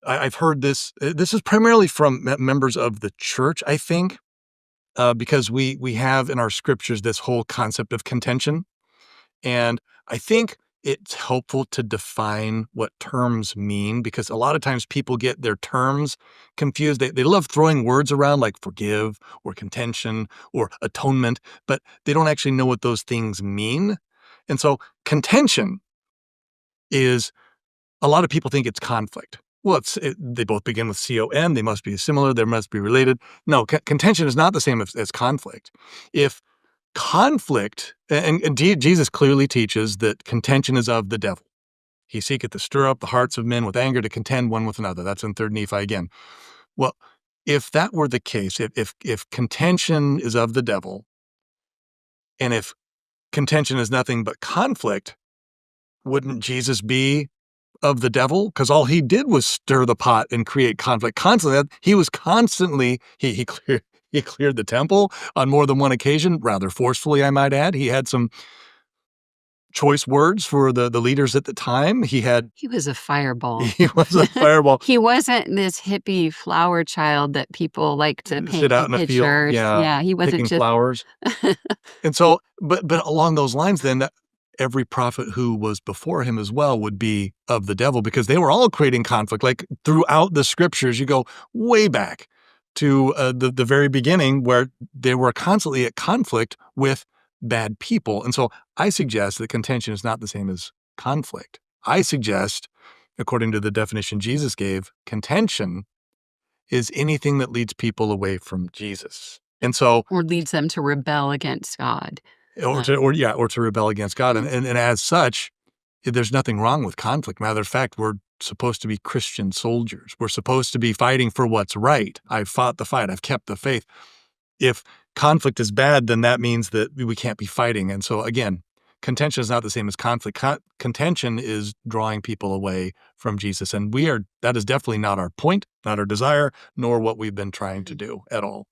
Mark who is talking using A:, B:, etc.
A: I've heard this. This is primarily from members of the church, I think, because we have in our scriptures this whole concept of contention. And I think it's helpful to define what terms mean, because a lot of times people get their terms confused. They love throwing words around like forgive or contention or atonement, but they don't actually know what those things mean. And so contention is, a lot of people think it's conflict. Well, they both begin with con. They must be similar. They must be related. No, contention is not the same as conflict. If conflict, and Jesus clearly teaches that contention is of the devil. He seeketh to stir up the hearts of men with anger to contend one with another. That's in 3 Nephi again. Well, if that were the case, if contention is of the devil, and if contention is nothing but conflict, wouldn't Jesus be of the devil? Because all he did was stir the pot and create conflict constantly. He was constantly, he cleared the temple on more than one occasion, rather forcefully, I might add. He had some choice words for the leaders at the time. He
B: was a fireball.
A: He was a fireball.
B: He wasn't this hippie flower child that people like to paint
A: Sit out in a field.
B: Yeah, he wasn't
A: picking
B: just
A: flowers. And so, but along those lines, then every prophet who was before him as well would be of the devil, because they were all creating conflict. Like throughout the scriptures, you go way back to the very beginning, where they were constantly at conflict with bad people. And so I suggest that contention is not the same as conflict. I suggest, according to the definition Jesus gave, contention is anything that leads people away from Jesus. And so,
B: or leads them to rebel against God.
A: Or to rebel against God. And as such, there's nothing wrong with conflict. Matter of fact, we're supposed to be Christian soldiers. We're supposed to be fighting for what's right. I've fought the fight. I've kept the faith. If conflict is bad, then that means that we can't be fighting. And so again, contention is not the same as conflict. Contention is drawing people away from Jesus. And that is definitely not our point, not our desire, nor what we've been trying to do at all.